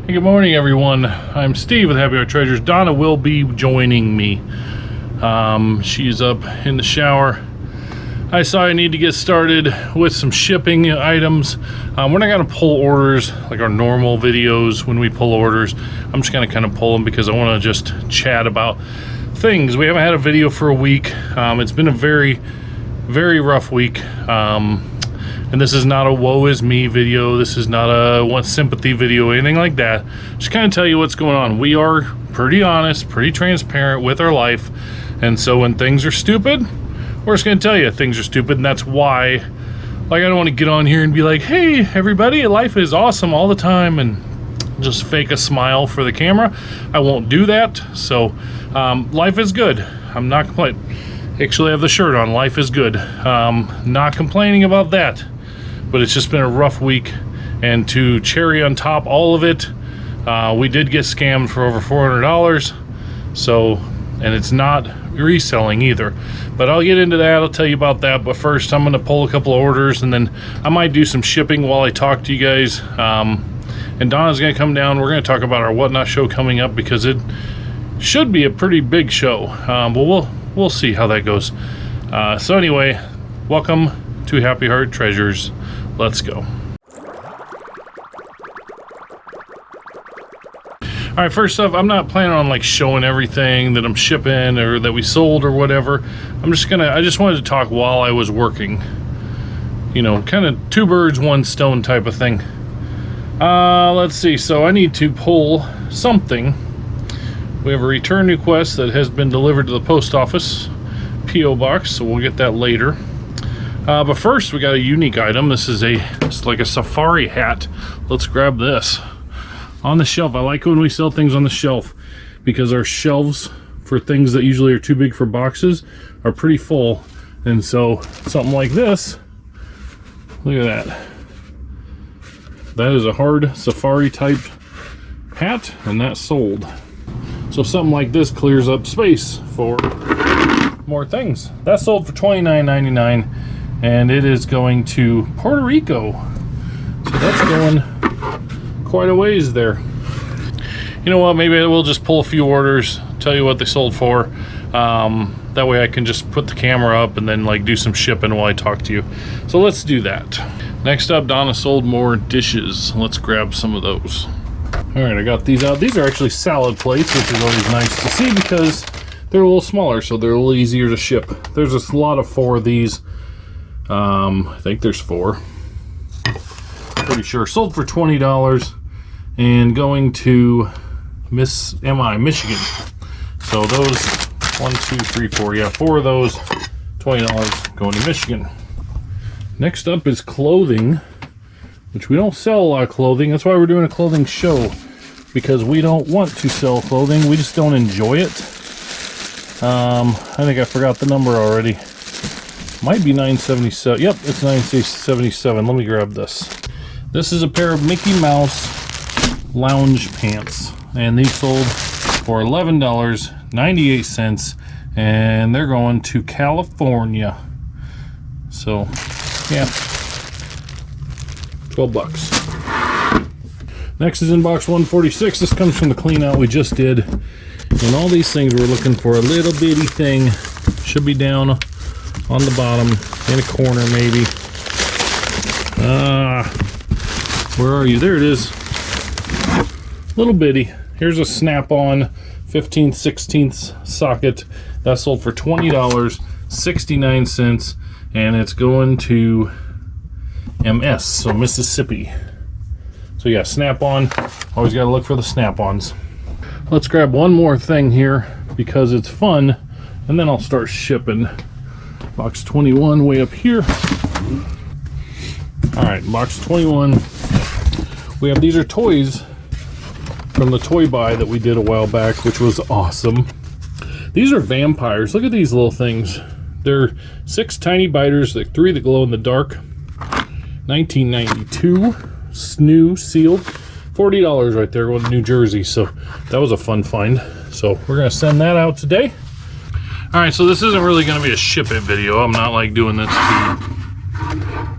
Hey, good morning, everyone. I'm Steve with Happy Heart Treasures. Donna will be joining me. She's up in the shower. I saw I need to get started with some shipping items. We're not going to pull orders like our normal videos when we pull orders. I'm just going to kind of pull them because I want to just chat about things. We haven't had a video for a week. It's been a very, very rough week. And this is not a woe is me video. This is not a one sympathy video, anything like that. Just kind of tell you what's going on. We are pretty honest, pretty transparent with our life. And so when things are stupid, we're just going to tell you things are stupid. And that's why, like, I don't want to get on here and be like, hey, everybody, life is awesome all the time, and just fake a smile for the camera. I won't do that. So life is good. I'm not complaining. Actually, I have the shirt on. Life is good. Not complaining about that. But it's just been a rough week, and to cherry on top all of it, we did get scammed for over $400. So, and it's not reselling either, but I'll get into that. I'll tell you about that. But first, I'm going to pull a couple of orders, and then I might do some shipping while I talk to you guys. And Donna's going to come down. We're going to talk about our Whatnot show coming up, because it should be a pretty big show. But we'll see how that goes. So anyway, welcome to Happy Heart Treasures. Let's go. All right, first off, I'm not planning on like showing everything that I'm shipping or that we sold or whatever. I just wanted to talk while I was working. You know, kind of two birds, one stone type of thing. Let's see. So I need to pull something. We have a return request that has been delivered to the post office P.O. box, so we'll get that later. But first, we got a unique item. It's like a safari hat. Let's grab this. On the shelf. I like when we sell things on the shelf, because our shelves for things that usually are too big for boxes are pretty full. And so something like this, look at that. That is a hard safari type hat, and that's sold. So something like this clears up space for more things. That's sold for $29.99, and it is going to Puerto Rico. So that's going quite a ways there. You know what, maybe we'll just pull a few orders, tell you what they sold for. That way I can just put the camera up and then like do some shipping while I talk to you. So let's do that. Next up, Donna sold more dishes. Let's grab some of those. All right, I got these out. These are actually salad plates, which is always nice to see because they're a little smaller, so they're a little easier to ship. There's a lot of 4 of these. I think there's 4. Pretty sure. Sold for $20 and going to Michigan. So those 1, 2, 3, 4. Yeah, 4 of those, $20 going to Michigan. Next up is clothing, which we don't sell a lot of clothing. That's why we're doing a clothing show, because we don't want to sell clothing. We just don't enjoy it. I think I forgot the number already. Might be $9.77. Yep, it's $9.77. Let me grab this. This is a pair of Mickey Mouse lounge pants, and these sold for $11.98, and they're going to California. So, yeah, $12. Next is in box 146. This comes from the clean out we just did. And all these things we're looking for a little bitty thing. Should be down on the bottom in a corner maybe. Where are you? There it is. Little bitty. Here's a snap-on 15/16 socket. That sold for $20.69, and it's going to MS, so Mississippi. So yeah, snap-on. Always got to look for the snap-ons. Let's grab one more thing here because it's fun, and then I'll start shipping. Box 21 way up here. All right, box 21. We have, these are toys from the toy buy that we did a while back, which was awesome. These are vampires. Look at these little things. They're 6 tiny biters, like 3 that glow in the dark. 1992, new, sealed. $40 right there, going to New Jersey. So that was a fun find. So we're gonna send that out today. All right, so this isn't really gonna be a ship it video. I'm not like doing this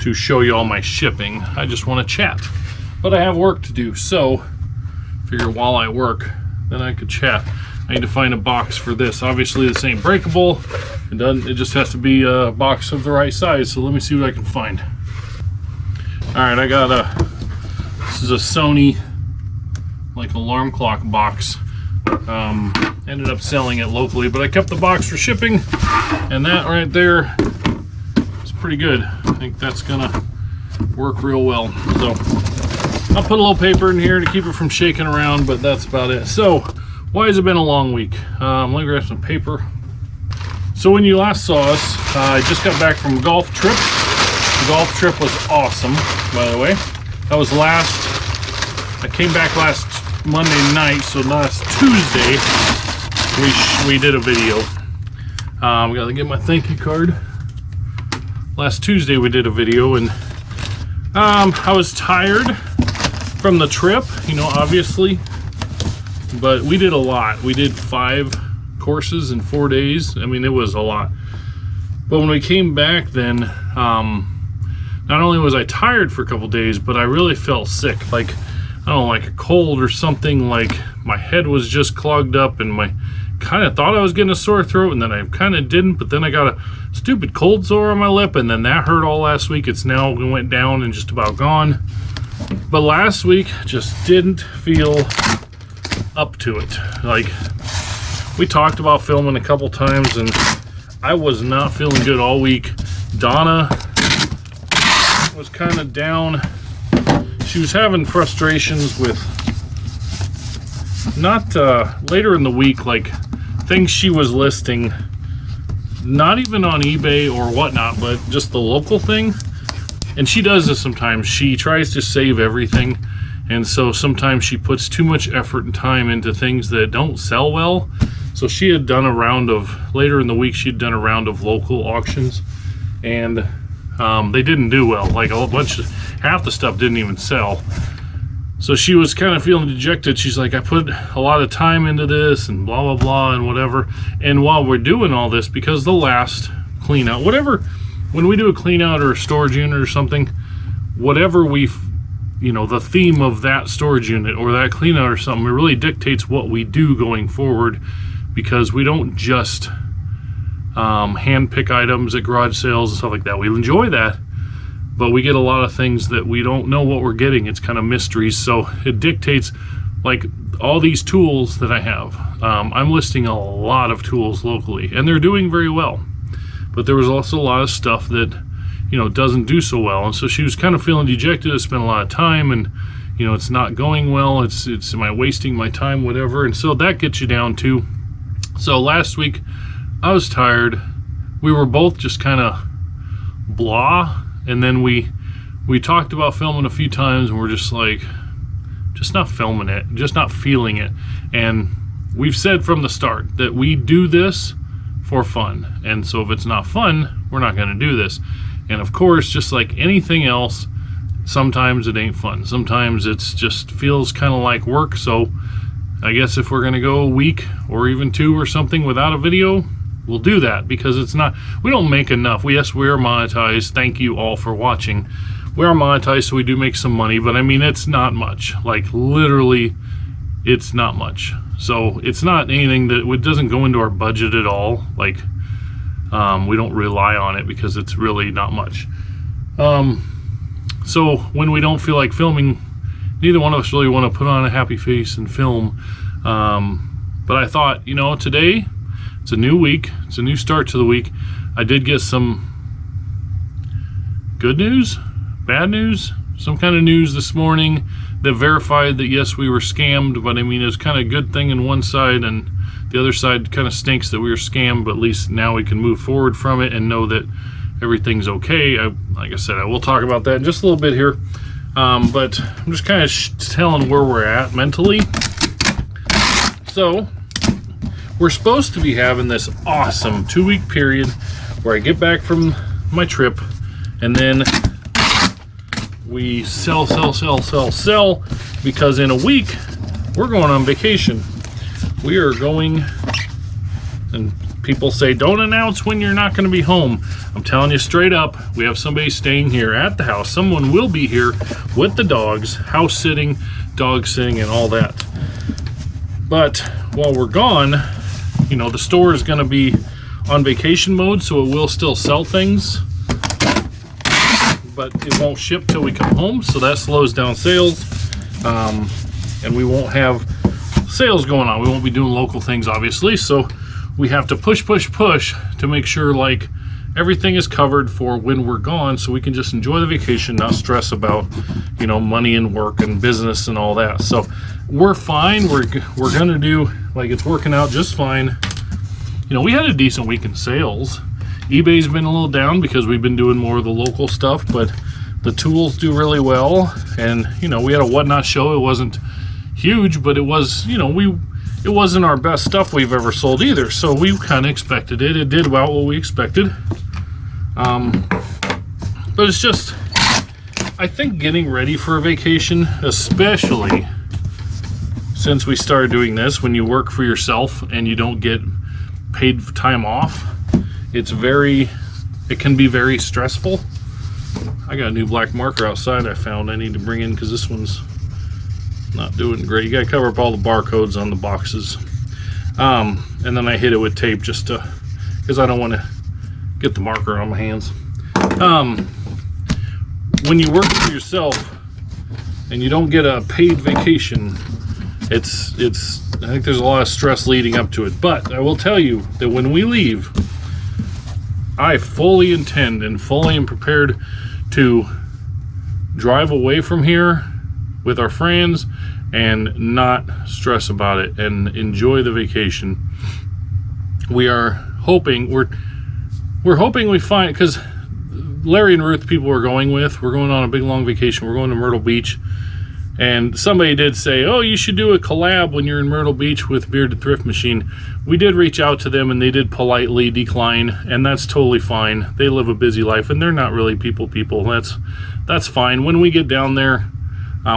to show you all my shipping. I just want to chat, but I have work to do. So Figure while I work, then I could chat. I need to find a box for this. Obviously this ain't breakable. It just has to be a box of the right size. So let me see what I can find. All right, I got this is a Sony like alarm clock box. Ended up selling it locally, but I kept the box for shipping, and that right there is pretty good. I think that's gonna work real well. So I'll put a little paper in here to keep it from shaking around, but that's about it. So why has it been a long week? Let me grab some paper. So when you last saw us, I just got back from a golf trip. The golf trip was awesome, by the way. That was I came back last Monday night, so last Tuesday we did a video. Gotta get my thank you card. Last Tuesday we did a video, and I was tired from the trip, you know, obviously, but we did a lot. We did 5 courses in 4 days. I mean, it was a lot. But when we came back then, not only was I tired for a couple days, but I really felt sick. Like, I don't know, like a cold or something. Like my head was just clogged up, and my kind of thought I was getting a sore throat, and then I kind of didn't, but then I got a stupid cold sore on my lip, and then that hurt all last week. It's now went down and just about gone. But last week just didn't feel up to it. Like, we talked about filming a couple times, and I was not feeling good all week. Donna was kind of down. She was having frustrations with not later in the week, like things she was listing, not even on eBay or whatnot, but just the local thing. And she does this sometimes. She tries to save everything, and so sometimes she puts too much effort and time into things that don't sell well. So she had done a round of, later in the week, she'd done a round of local auctions, and they didn't do well. Like half the stuff didn't even sell. So she was kind of feeling dejected. She's like, I put a lot of time into this and blah, blah, blah, and whatever. And while we're doing all this, because the last clean out, whatever, when we do a clean out or a storage unit or something, whatever you know, the theme of that storage unit or that clean out or something, it really dictates what we do going forward, because we don't just hand pick items at garage sales and stuff like that. We enjoy that, but we get a lot of things that we don't know what we're getting. It's kind of mysteries. So it dictates, like all these tools that I have. I'm listing a lot of tools locally, and they're doing very well. But there was also a lot of stuff that, you know, doesn't do so well. And so she was kind of feeling dejected. I spent a lot of time, and, you know, it's not going well. It's am I wasting my time, whatever. And so that gets you down too. So last week I was tired. We were both just kind of blah. And then we talked about filming a few times, and we're just like, just not filming it, just not feeling it. And we've said from the start that we do this for fun. And so if it's not fun, we're not going to do this. And of course, just like anything else, sometimes it ain't fun. Sometimes it's just feels kind of like work. So I guess if we're going to go a week or even 2 or something without a video, we'll do that, because it's not, we don't make enough. Yes, we are monetized. Thank you all for watching. We are monetized, so we do make some money, but I mean, it's not much. Like literally, it's not much. So it's not anything that, it doesn't go into our budget at all. Like we don't rely on it because it's really not much. So when we don't feel like filming, neither one of us really want to put on a happy face and film. But I thought, you know, today, it's a new week. It's a new start to the week. I did get some good news, bad news, some kind of news this morning that verified that yes, we were scammed. But I mean, it's kind of a good thing in one side, and the other side kind of stinks that we were scammed. But at least now we can move forward from it and know that everything's okay. Like I said, I will talk about that in just a little bit here. But I'm just kind of telling where we're at mentally. So we're supposed to be having this awesome 2-week period where I get back from my trip, and then we sell, because in a week we're going on vacation. We are going, and people say don't announce when you're not going to be home. I'm telling you straight up, we have somebody staying here at the house. Someone will be here with the dogs, house sitting, dog sitting and all that. But while we're gone, you know, the store is going to be on vacation mode, so it will still sell things, but it won't ship till we come home, so that slows down sales. And we won't have sales going on. We won't be doing local things, obviously, so we have to push to make sure like everything is covered for when we're gone, so we can just enjoy the vacation, not stress about, you know, money and work and business and all that. So we're fine. We're gonna do, like, it's working out just fine. You know, we had a decent week in sales. eBay's been a little down because we've been doing more of the local stuff, but the tools do really well. And, you know, we had a Whatnot show. It wasn't huge, but it was, you know, it wasn't our best stuff we've ever sold either. So we kind of expected it. It did about what we expected. But it's just, I think getting ready for a vacation, especially since we started doing this, when you work for yourself and you don't get paid time off, it can be very stressful. I got a new black marker outside I found I need to bring in because this one's not doing great. You gotta cover up all the barcodes on the boxes. And then I hit it with tape just to, because I don't want to get the marker on my hands. When you work for yourself and you don't get a paid vacation, I think there's a lot of stress leading up to it. But I will tell you that when we leave, I fully intend and fully am prepared to drive away from here with our friends and not stress about it and enjoy the vacation. We are hoping, we're hoping we find, because Larry and Ruth, people we're going with, we're going on a big long vacation. We're going to Myrtle Beach. And somebody did say, oh, you should do a collab when you're in Myrtle Beach with Bearded Thrift Machine. We did reach out to them and they did politely decline, and that's totally fine. They live a busy life and they're not really people. That's fine. When we get down there,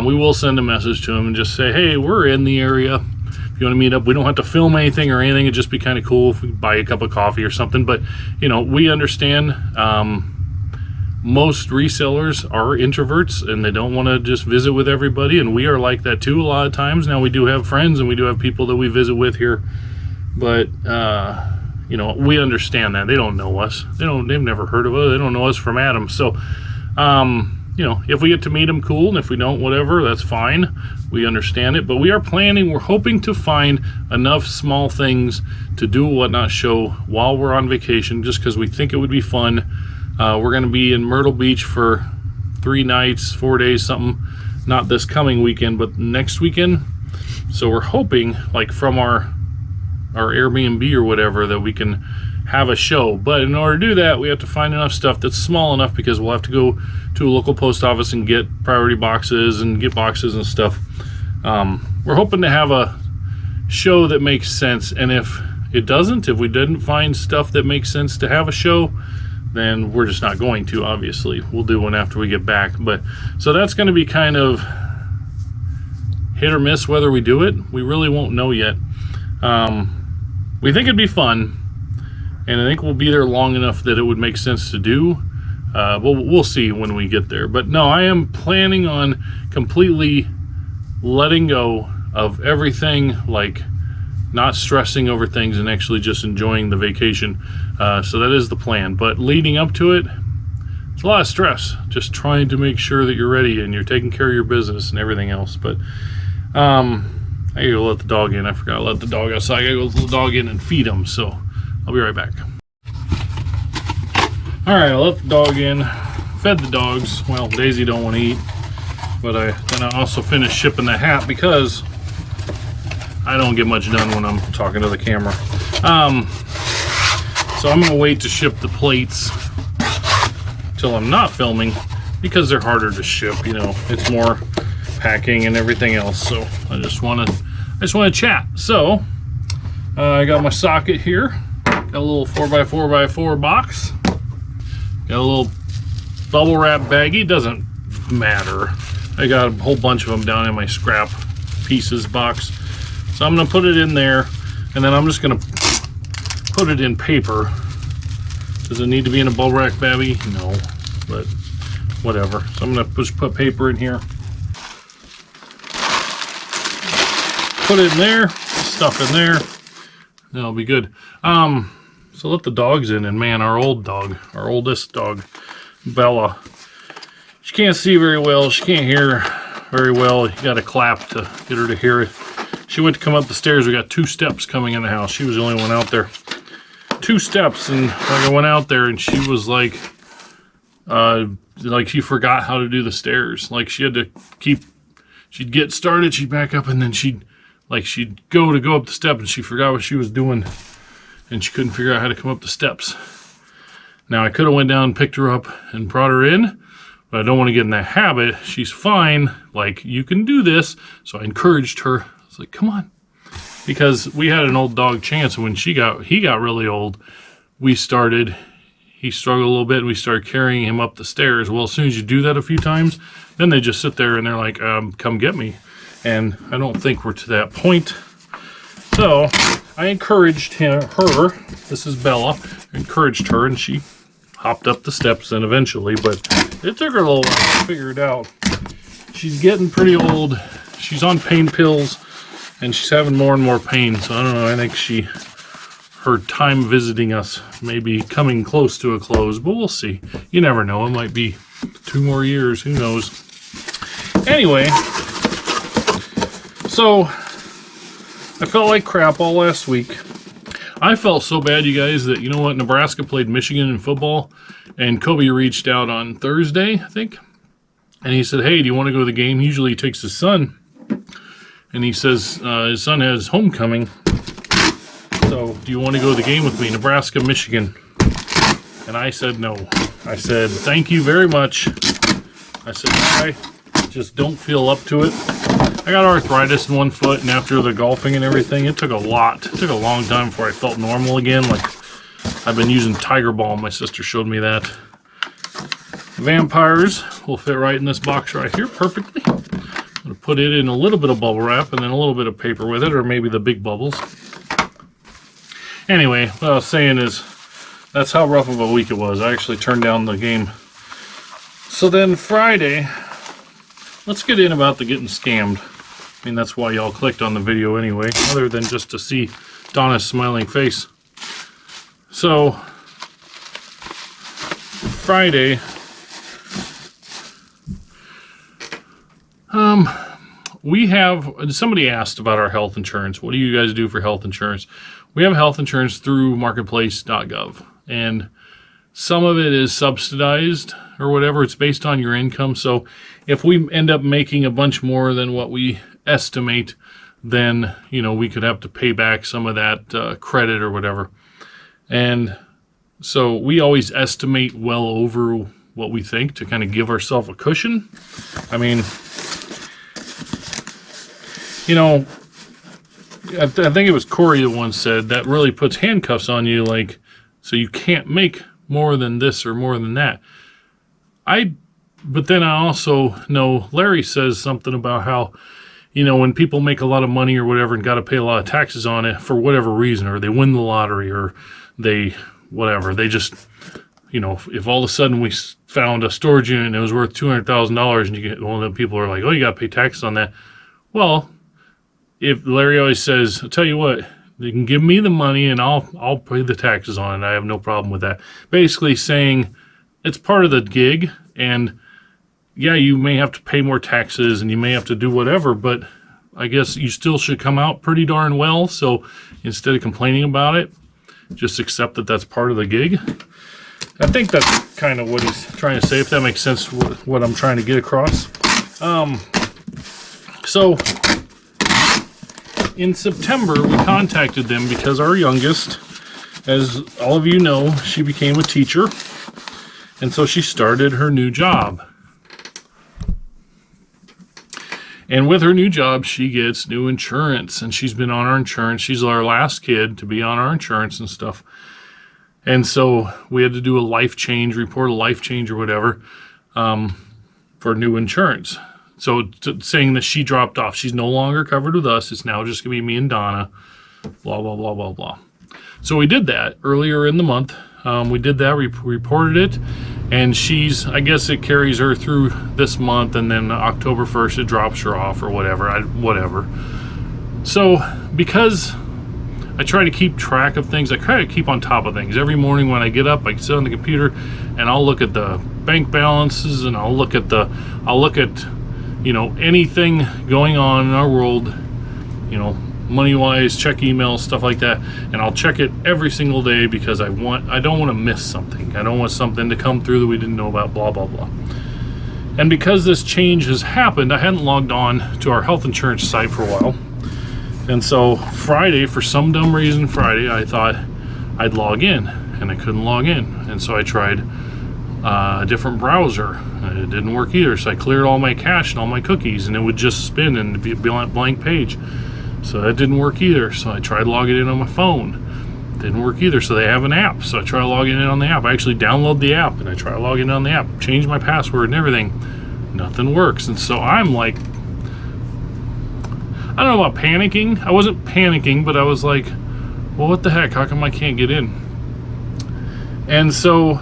we will send a message to them and just say, hey, we're in the area. If you want to meet up, we don't have to film anything or anything. It'd just be kind of cool if we buy a cup of coffee or something. But, you know, we understand. Most resellers are introverts and they don't want to just visit with everybody, and we are like that too a lot of times. Now, we do have friends and we do have people that we visit with here, but you know, we understand that they don't know us. They've never heard of us. They don't know us from Adam. So you know, if we get to meet them, cool, and if we don't, whatever, that's fine. We understand it. But we are planning, we're hoping to find enough small things to do a Whatnot show while we're on vacation, just because we think it would be fun. We're going to be in Myrtle Beach for 3 nights, 4 days, something. Not this coming weekend, but next weekend. So we're hoping, like, from our Airbnb or whatever, that we can have a show. But in order to do that, we have to find enough stuff that's small enough, because we'll have to go to a local post office and get priority boxes and get boxes and stuff. We're hoping to have a show that makes sense. And if it doesn't, if we didn't find stuff that makes sense to have a show, then we're just not going to, obviously. We'll do one after we get back. But so that's going to be kind of hit or miss whether we do it. We really won't know yet. We think it'd be fun, and I think we'll be there long enough that it would make sense to do. We'll see when we get there. But no, I am planning on completely letting go of everything, like not stressing over things and actually just enjoying the vacation. So that is the plan. But leading up to it, it's a lot of stress, just trying to make sure that you're ready and you're taking care of your business and everything else. But I gotta go let the dog in. I forgot to let the dog outside. I gotta go let the dog in and feed him, so I'll be right back. All right, I let the dog in, fed the dogs. Well, Daisy don't want to eat, but then I also finished shipping the hat because I don't get much done when I'm talking to the camera. So I'm gonna wait to ship the plates till I'm not filming, because they're harder to ship. You know, it's more packing and everything else. So I just want to chat. So I got my socket here. Got a little 4x4x4 box. Got a little bubble wrap baggie. Doesn't matter. I got a whole bunch of them down in my scrap pieces box. So I'm gonna put it in there, and then I'm just gonna put it in paper. Does it need to be in a bubble wrap baggie? No, but whatever. So I'm gonna just put paper in here. put it in there, stuff in there, then it'll be good. So let the dogs in, and man, our oldest dog, Bella, she can't see very well, she can't hear very well. You got to clap to get her to hear it. She went to come up the stairs. We got 2 steps coming in the house. She was the only one out there. 2 steps, and like I went out there, and she was like she forgot how to do the stairs. Like she had to she'd get started, she'd back up, and then she'd go up the step, and she forgot what she was doing, and she couldn't figure out how to come up the steps. Now I could have went down and picked her up and brought her in, but I don't want to get in that habit. She's fine. Like, you can do this. So I encouraged her. I was like, come on. Because we had an old dog, Chance, and when he got really old, he struggled a little bit, and we started carrying him up the stairs. Well, as soon as you do that a few times, then they just sit there and they're like, come get me. And I don't think we're to that point. So I encouraged her. This is Bella. I encouraged her, and she hopped up the steps then eventually, but it took her a little while to figure it out. She's getting pretty old. She's on pain pills, and she's having more and more pain. So I don't know, I think her time visiting us may be coming close to a close, but we'll see. You never know. It might be 2 more years. Who knows? Anyway, so I felt like crap all last week. I felt so bad, you guys, that, you know what, Nebraska played Michigan in football, and Kobe reached out on Thursday, I think, and he said, hey, do you want to go to the game? Usually he takes his son, and he says his son has homecoming, so do you want to go to the game with me, Nebraska, Michigan? And I said no. I said, thank you very much. I said, I just don't feel up to it. I got arthritis in one foot, and after the golfing and everything, it took a lot. It took a long time before I felt normal again. Like, I've been using Tiger Balm. My sister showed me that. Vampires will fit right in this box right here perfectly. I'm going to put it in a little bit of bubble wrap and then a little bit of paper with it, or maybe the big bubbles. Anyway, what I was saying is, that's how rough of a week it was. I actually turned down the game. So then Friday, let's get in about the getting scammed. I mean, that's why y'all clicked on the video anyway, other than just to see Donna's smiling face. So, Friday, somebody asked about our health insurance. What do you guys do for health insurance? We have health insurance through marketplace.gov, and some of it is subsidized or whatever. It's based on your income. So if we end up making a bunch more than what we estimate, then, you know, we could have to pay back some of that credit or whatever. And so we always estimate well over what we think to kind of give ourselves a cushion. I mean, you know, I think it was Corey that once said that really puts handcuffs on you, like, so you can't make more than this or more than that. But then I also know Larry says something about how, you know, when people make a lot of money or whatever and got to pay a lot of taxes on it for whatever reason, or they win the lottery, or they just, you know, if all of a sudden we found a storage unit and it was worth $200,000 and you get, well, then people are like, oh, you got to pay taxes on that. Well, if Larry always says, I'll tell you what, you can give me the money and I'll pay the taxes on it. I have no problem with that. Basically saying it's part of the gig, and yeah, you may have to pay more taxes and you may have to do whatever, but I guess you still should come out pretty darn well. So instead of complaining about it, just accept that that's part of the gig. I think that's kind of what he's trying to say, if that makes sense, what I'm trying to get across. So in September, we contacted them because our youngest, as all of you know, she became a teacher. And so she started her new job. And with her new job, she gets new insurance, and she's been on our insurance. She's our last kid to be on our insurance and stuff. And so we had to do a life change, report a life change or whatever, for new insurance. So saying that she dropped off, she's no longer covered with us. It's now just gonna be me and Donna, blah, blah, blah, blah, blah. So we did that earlier in the month. We did that, reported it, and I guess it carries her through this month, and then October 1st it drops her off or whatever. So because I try to keep track of things, I try to keep on top of things. Every morning when I get up, I sit on the computer and I'll look at the bank balances, and I'll look at anything going on in our world, money wise, check emails, stuff like that, and I'll check it every single day because I don't want to miss something. I don't want something to come through that we didn't know about, blah blah blah. And because this change has happened, I hadn't logged on to our health insurance site for a while. And so Friday, for some dumb reason, I thought I'd log in, and I couldn't log in. And so I tried a different browser, and it didn't work either. So I cleared all my cache and all my cookies, and it would just spin and be a blank page. So that didn't work either. So I tried logging in on my phone. Didn't work either. So they have an app. So I tried logging in on the app. I actually download the app, and I try logging in on the app, change my password and everything. Nothing works. And so I'm like, I don't know about panicking. I wasn't panicking, but I was like, well, what the heck? How come I can't get in? And so,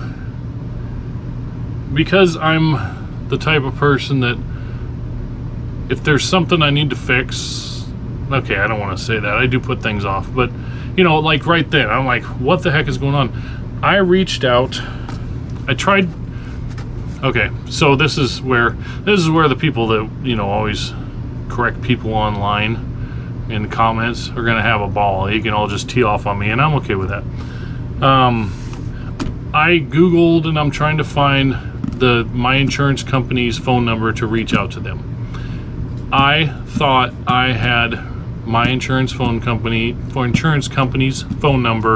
because I'm the type of person that if there's something I need to fix, okay, I don't want to say that. I do put things off. But, like right then, I'm like, what the heck is going on? I reached out. I tried. Okay, so this is where the people that, always correct people online in the comments are going to have a ball. You can all just tee off on me, and I'm okay with that. I Googled, and I'm trying to find my insurance company's phone number to reach out to them. I thought I had my insurance company's phone number,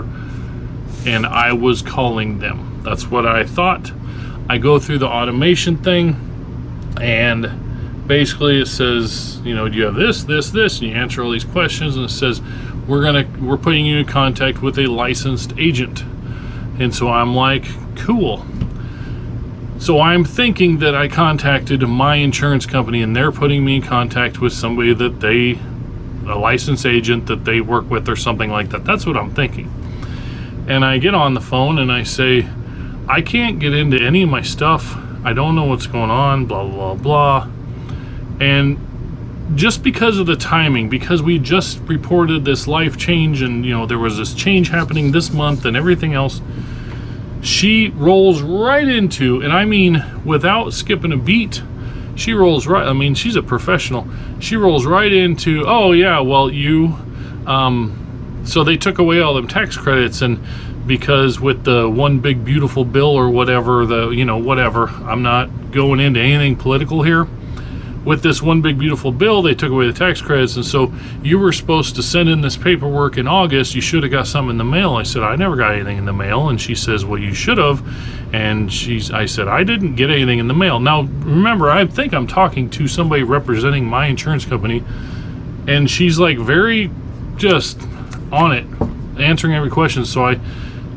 and I was calling them. That's what I thought. I go through the automation thing, and basically it says, do you have this, and you answer all these questions, and it says we're putting you in contact with a licensed agent. And so I'm like, cool. So I'm thinking that I contacted my insurance company, and they're putting me in contact with somebody a licensed agent that they work with or something like that. That's what I'm thinking. And I get on the phone and I say, I can't get into any of my stuff. I don't know what's going on, blah, blah, blah. And just because of the timing, because we just reported this life change, and there was this change happening this month and everything else, she rolls right into, and I mean without skipping a beat, she rolls right, I mean, she's a professional. She rolls right into, oh yeah, well so they took away all them tax credits, and because with the one big beautiful bill or whatever, whatever, I'm not going into anything political here. With this one big beautiful bill, they took away the tax credits, and so you were supposed to send in this paperwork in August. You should have got something in the mail. I said, I never got anything in the mail. And she says, well, you should have. And I said, I didn't get anything in the mail. Now, remember, I think I'm talking to somebody representing my insurance company, and she's like very just on it, answering every question. So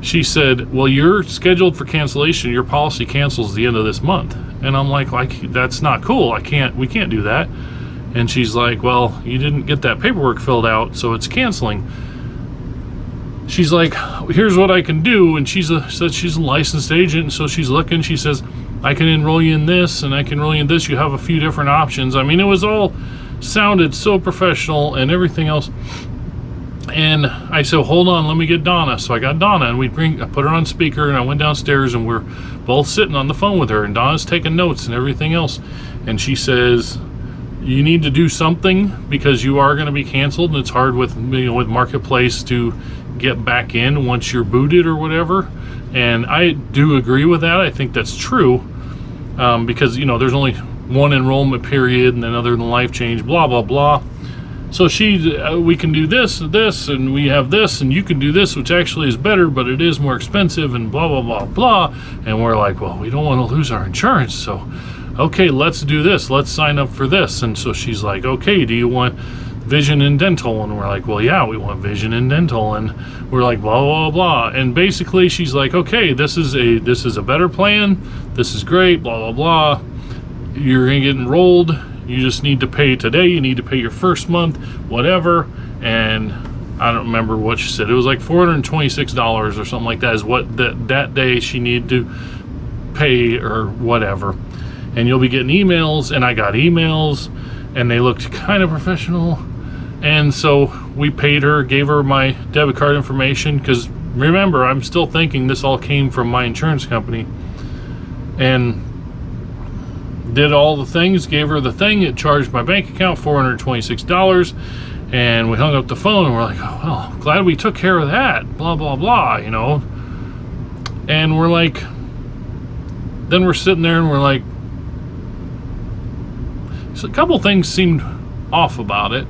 she said, well, you're scheduled for cancellation. Your policy cancels the end of this month. And I'm like, that's not cool. We can't do that. And she's like, well, you didn't get that paperwork filled out, so it's canceling. She's like, here's what I can do. And said she's a licensed agent. And so she's looking, she says, I can enroll you in this, and I can enroll you in this. You have a few different options. I mean, it was all sounded so professional and everything else. And I said, hold on, let me get Donna. So I got Donna, and I put her on speaker, and I went downstairs, and we're both sitting on the phone with her, and Donna's taking notes and everything else. And she says, you need to do something because you are going to be canceled, and it's hard with Marketplace to get back in once you're booted or whatever. And I do agree with that. I think that's true, because there's only one enrollment period, and then other than life change, blah blah blah. So we can do this, and we have this, and you can do this, which actually is better, but it is more expensive, and blah, blah, blah, blah. And we're like, well, we don't want to lose our insurance. So, okay, let's do this. Let's sign up for this. And so she's like, okay, do you want vision and dental? And we're like, well, yeah, we want vision and dental. And we're like, blah, blah, blah. And basically she's like, okay, this is a better plan. This is great, blah, blah, blah. You're going to get enrolled. You just need to pay today. You need to pay your first month, whatever. And I don't remember what she said. It was like $426 or something like that is what that day she needed to pay or whatever. And you'll be getting emails. And I got emails, and they looked kind of professional. And so we paid her, gave her my debit card information, because remember, I'm still thinking this all came from my insurance company. And did all the things, gave her the thing. It charged my bank account $426. And we hung up the phone and we're like, oh, well, glad we took care of that, blah, blah, blah, you know. And we're like, then we're sitting there and we're like, so a couple things seemed off about it.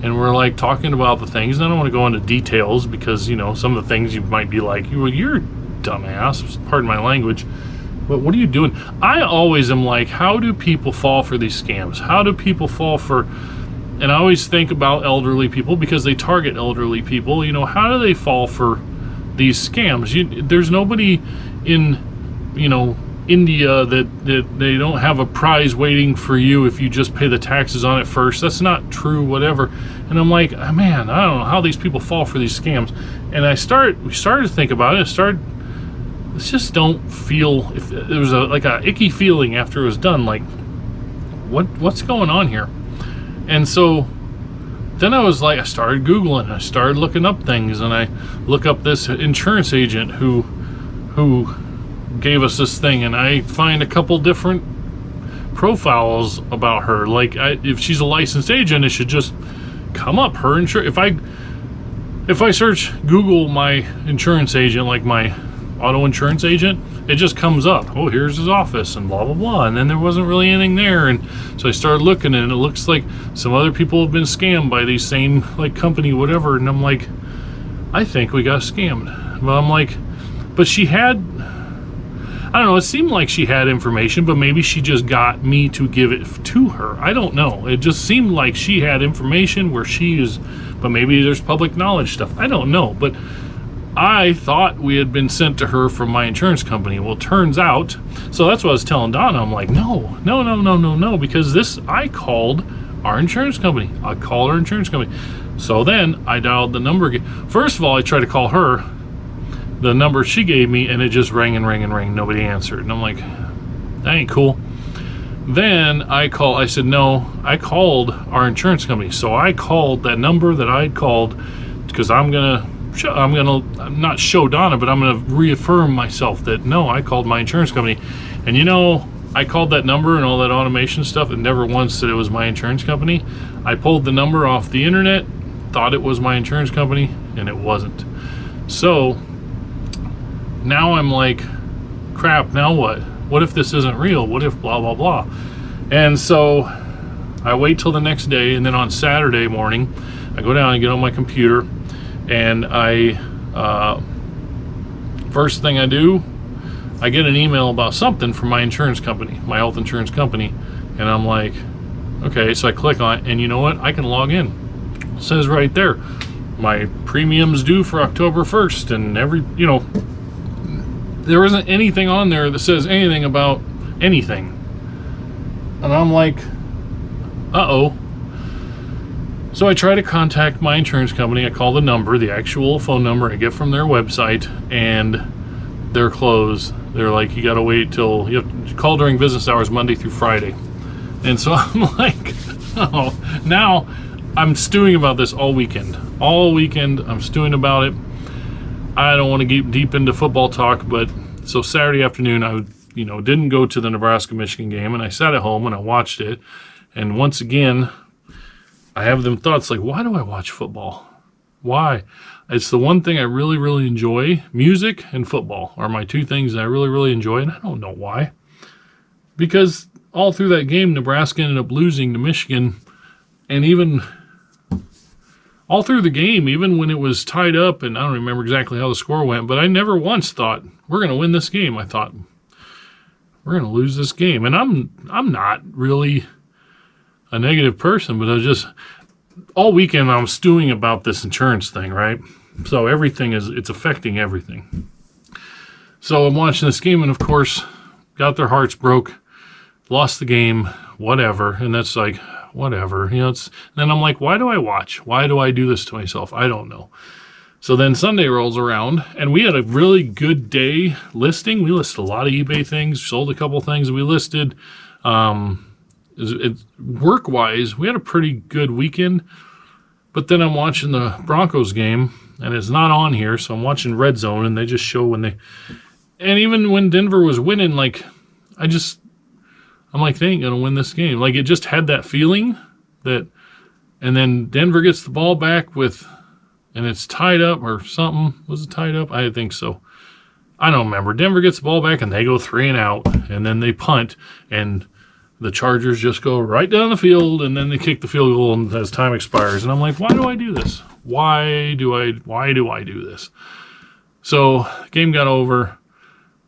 And we're like talking about the things. And I don't want to go into details because, you know, some of the things you might be like, you're a dumbass, pardon my language. But what are you doing? I always am like, how do people fall for these scams? How do people fall for, and I always think about elderly people because they target elderly people. You know, how do they fall for these scams? There's nobody in, you know, India that they don't have a prize waiting for you if you just pay the taxes on it first. That's not true, whatever. And I'm like, man, I don't know how these people fall for these scams. And we started to think about it. Let's just don't feel, if there was like a icky feeling after it was done, like what's going on here? And so then I was like, I started Googling, I started looking up things, and I look up this insurance agent who gave us this thing, and I find a couple different profiles about her. Like, if she's a licensed agent, it should just come up, her insurance. If I search Google my insurance agent, like my auto insurance agent, it just comes up, oh, here's his office and blah blah blah. And then there wasn't really anything there, and so I started looking, and it looks like some other people have been scammed by these same like company, whatever. And I'm like, I think we got scammed. But I'm like, but she had, I don't know, it seemed like she had information, but maybe she just got me to give it to her. I don't know. It just seemed like she had information where she is, but maybe there's public knowledge stuff. I don't know. But I thought we had been sent to her from my insurance company. Well, turns out, so that's what I was telling Donna. I'm like, no, because I called our insurance company. I called our insurance company. So then I dialed the number again. First of all, I tried to call her, the number she gave me, and it just rang and rang and rang. Nobody answered. And I'm like, that ain't cool. Then I said, no, I called our insurance company. So I called that number that I had called, because I'm not show Donna, but I'm going to reaffirm myself that no, I called my insurance company. And you know, I called that number and all that automation stuff, and never once said it was my insurance company. I pulled the number off the internet, thought it was my insurance company, and it wasn't. So now I'm like, crap, now what? What if this isn't real? What if blah, blah, blah? And so I wait till the next day, and then on Saturday morning, I go down and get on my computer, and first thing I do, I get an email about something from my insurance company, my health insurance company, and I'm like, okay, so I click on it, and you know what? I can log in. It says right there, my premiums due for October 1st, and you know, there isn't anything on there that says anything about anything. And I'm like, uh-oh. So I try to contact my insurance company. I call the number, the actual phone number I get from their website, and they're closed. They're like, you gotta wait till, you have to call during business hours Monday through Friday. And so I'm like, oh, now I'm stewing about this all weekend. All weekend I'm stewing about it. I don't want to get deep into football talk, but so Saturday afternoon I didn't go to the Nebraska-Michigan game, and I sat at home and I watched it. And once again, I have them thoughts like, why do I watch football? Why? It's the one thing I really, really enjoy. Music and football are my two things that I really, really enjoy, and I don't know why. Because all through that game, Nebraska ended up losing to Michigan, and even all through the game, even when it was tied up, and I don't remember exactly how the score went, but I never once thought, we're going to win this game. I thought, we're going to lose this game. And I'm not really a negative person, but I was just, all weekend I'm stewing about this insurance thing, right? So it's affecting everything. So I'm watching this game, and of course, got their hearts broke, lost the game, whatever. And that's like, whatever, then I'm like, why do I watch? Why do I do this to myself? I don't know. So then Sunday rolls around, and we had a really good day listing. We listed a lot of eBay things, sold a couple things that we listed. Work-wise, we had a pretty good weekend. But then I'm watching the Broncos game, and it's not on here, so I'm watching Red Zone, and they just show when they... And even when Denver was winning, like, I'm like, they ain't going to win this game. Like, it just had that feeling that... And then Denver gets the ball back and it's tied up or something. Was it tied up? I think so. I don't remember. Denver gets the ball back, and they go 3 and out, and then they punt, and the Chargers just go right down the field, and then they kick the field goal as time expires. And I'm like, why do I do this? Why do I do this? So game got over.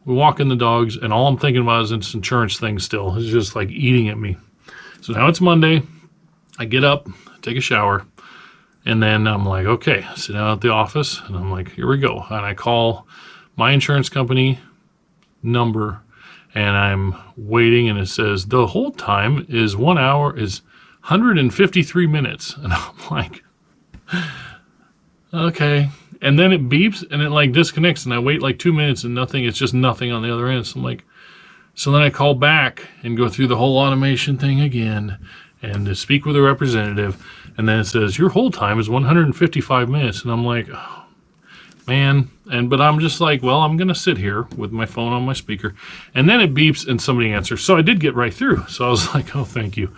We walk in the dogs, and all I'm thinking about is this insurance thing still. It's just like eating at me. So now it's Monday. I get up, take a shower, and then I'm like, okay, sit down at the office, and I'm like, here we go. And I call my insurance company number, and I'm waiting, and it says the hold time is 1 hour, is 153 minutes. And I'm like, okay. And then it beeps, and it like disconnects, and I wait like 2 minutes, and nothing, it's just nothing on the other end. So I'm like, so then I call back and go through the whole automation thing again, and to speak with a representative, and then it says, your hold time is 155 minutes. And I'm like, oh, man. But I'm just like, well, I'm going to sit here with my phone on my speaker. And then it beeps, and somebody answers. So I did get right through. So I was like, oh, thank you.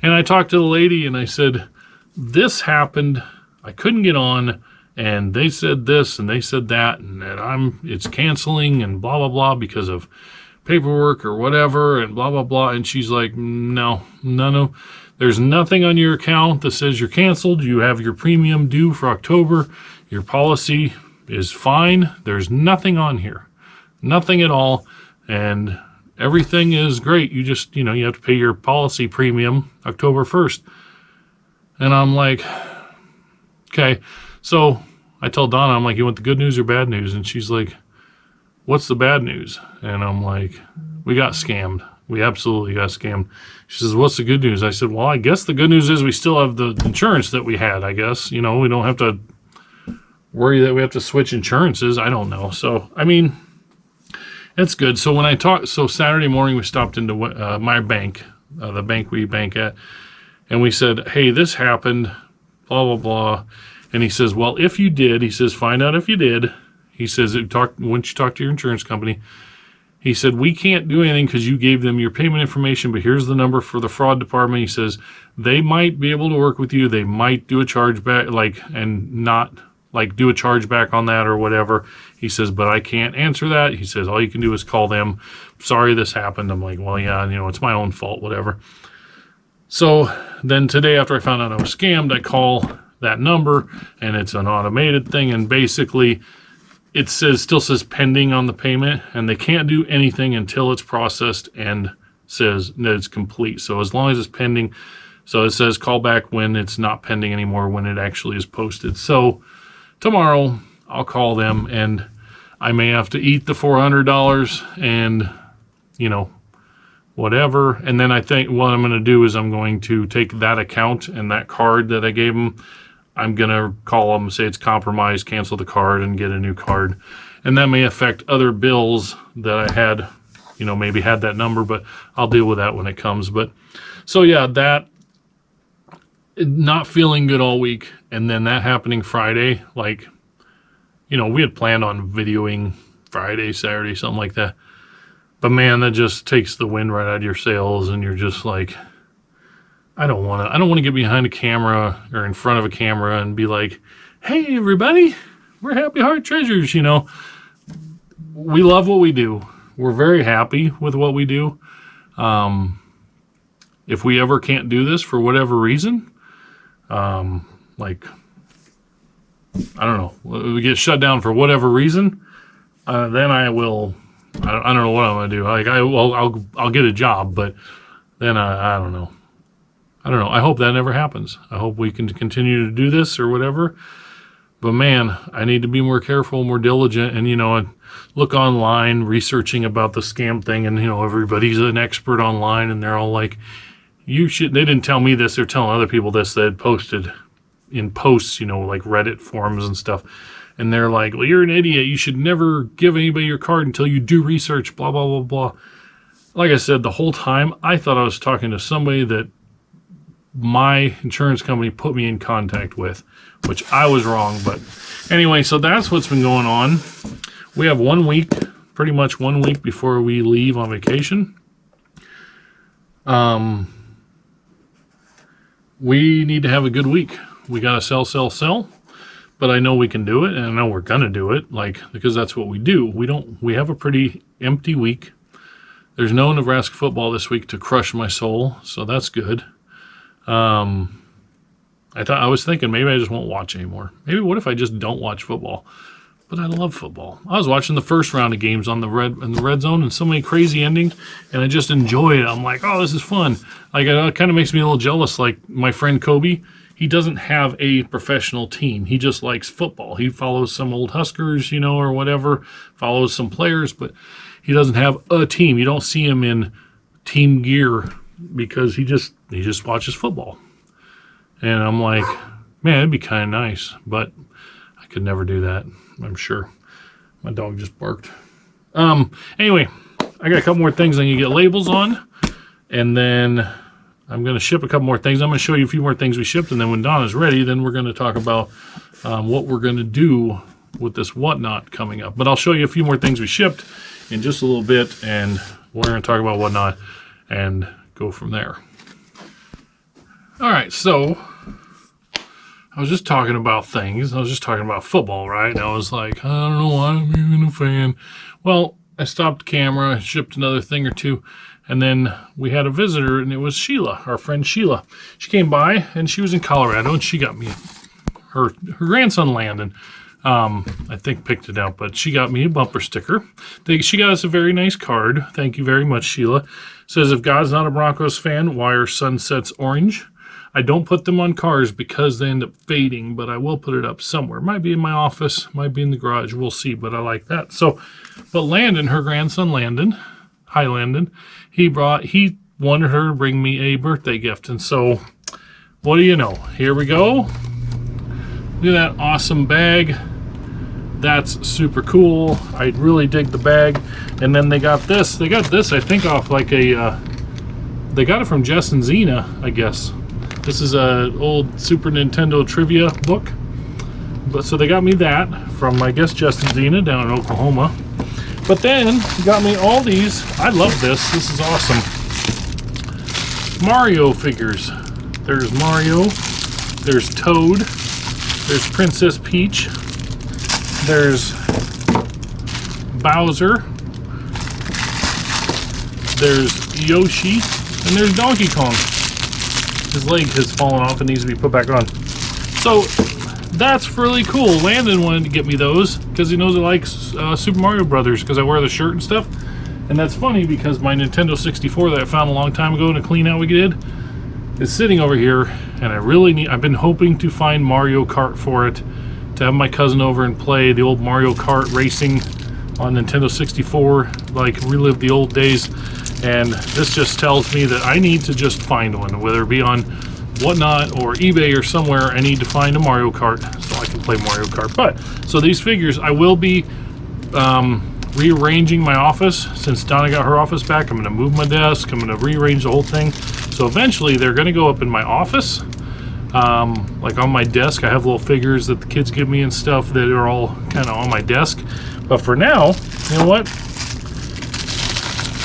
And I talked to the lady, and I said, this happened. I couldn't get on, and they said this, and they said that, and that it's canceling, and blah, blah, blah, because of paperwork or whatever, and blah, blah, blah. And she's like, no. There's nothing on your account that says you're canceled. You have your premium due for October. Your policy is fine. There's nothing on here. Nothing at all. And everything is great. You just, you have to pay your policy premium October 1st. And I'm like, okay. So I told Donna, I'm like, you want the good news or bad news? And she's like, what's the bad news? And I'm like, we got scammed. We absolutely got scammed. She says, what's the good news? I said, well, I guess the good news is we still have the insurance that we had, I guess. We don't have to worry that we have to switch insurances. I don't know. So, it's good. So so Saturday morning we stopped into my bank, the bank we bank at, and we said, hey, this happened, blah, blah, blah. And he says, well, if you did, he says, find out if you did. He says, once you talk to your insurance company, he said, we can't do anything because you gave them your payment information, but here's the number for the fraud department. He says, they might be able to work with you. They might do a chargeback, and not do a chargeback on that or whatever. He says, but I can't answer that. He says, all you can do is call them. Sorry this happened. I'm like, well, yeah, it's my own fault, whatever. So then today, after I found out I was scammed, I call that number, and it's an automated thing, and basically it still says pending on the payment, and they can't do anything until it's processed and says that it's complete. So as long as it's pending, so it says call back when it's not pending anymore, when it actually is posted. So tomorrow I'll call them, and I may have to eat the $400 and whatever. And then I think what I'm going to do is I'm going to take that account and that card that I gave them, I'm going to call them, say it's compromised, cancel the card, and get a new card. And that may affect other bills that I had, maybe had that number, but I'll deal with that when it comes. But so yeah, that not feeling good all week. And then that happening Friday, we had planned on videoing Friday, Saturday, something like that. But man, that just takes the wind right out of your sails, and you're just like, I don't want to get behind a camera or in front of a camera and be like, hey, everybody, we're Happy Heart Treasures. We love what we do. We're very happy with what we do. If we ever can't do this for whatever reason, I don't know, we get shut down for whatever reason, then I will, I don't know what I'm going to do. I'll get a job, but then I don't know. I hope that never happens. I hope we can continue to do this or whatever. But man, I need to be more careful, more diligent, and I look online, researching about the scam thing, and everybody's an expert online, and they're all like, they didn't tell me this, they're telling other people this, that had posted in posts, like Reddit forums and stuff. And they're like, well, you're an idiot. You should never give anybody your card until you do research, blah, blah, blah, blah. Like I said, the whole time, I thought I was talking to somebody that my insurance company put me in contact with, which I was wrong. But anyway, so that's what's been going on. We have 1 week, pretty much 1 week before we leave on vacation. We need to have a good week. We got to sell, but I know we can do it, and I know we're going to do it, because that's what we do. We have a pretty empty week. There's no Nebraska football this week to crush my soul, so that's good. I was thinking maybe I just won't watch anymore. Maybe what if I just don't watch football? But I love football. I was watching the first round of games in the red zone, and so many crazy endings, and I just enjoy it. I'm like, oh, this is fun. It kind of makes me a little jealous. Like my friend Kobe, he doesn't have a professional team. He just likes football. He follows some old Huskers, or whatever, follows some players, but he doesn't have a team. You don't see him in team gear because he just watches football. And I'm like, man, it'd be kind of nice, but I could never do that, I'm sure. My dog just barked. Anyway, I got a couple more things I need to get labels on, and then I'm going to ship a couple more things. I'm going to show you a few more things we shipped, and then when Donna's ready, then we're going to talk about what we're going to do with this whatnot coming up. But I'll show you a few more things we shipped in just a little bit, and we're going to talk about whatnot and go from there. All right, so I was just talking about things. I was just talking about football, right? And I was like, I don't know why I'm even a fan. Well, I stopped the camera, shipped another thing or two, and then we had a visitor, and it was Sheila, our friend Sheila. She came by, and she was in Colorado, and she got me her grandson Landon. I think picked it out, but she got me a bumper sticker. She got us a very nice card. Thank you very much, Sheila. It says, if God's not a Broncos fan, why are sunsets orange? I don't put them on cars because they end up fading, but I will put it up somewhere. Might be in my office, might be in the garage. We'll see, but I like that. So, but Landon, her grandson Landon, hi Landon, he wanted her to bring me a birthday gift. And so, what do you know? Here we go. Look at that awesome bag. That's super cool. I really dig the bag. And then they got this. They got this, I think, off they got it from Jess and Zena, I guess. This is an old Super Nintendo trivia book. But so they got me that from, I guess, Jess and Zena down in Oklahoma. But then he got me all these. I love this. This is awesome. Mario figures. There's Mario. There's Toad. There's Princess Peach. There's Bowser. There's Yoshi. And there's Donkey Kong. His leg has fallen off and needs to be put back on. So that's really cool. Landon wanted to get me those because he knows I like Super Mario Brothers because I wear the shirt and stuff. And that's funny because my Nintendo 64 that I found a long time ago in a clean out we did is sitting over here, and I've been hoping to find Mario Kart for it, to have my cousin over and play the old Mario Kart racing on Nintendo 64, relive the old days. And this just tells me that I need to just find one, whether it be on Whatnot or eBay or somewhere. I need to find a Mario Kart so I can play Mario Kart. But so these figures, I will be rearranging my office. Since Donna got her office back, I'm going to move my desk. I'm going to rearrange the whole thing. So eventually they're going to go up in my office. On my desk, I have little figures that the kids give me and stuff that are all kind of on my desk. But for now, you know what?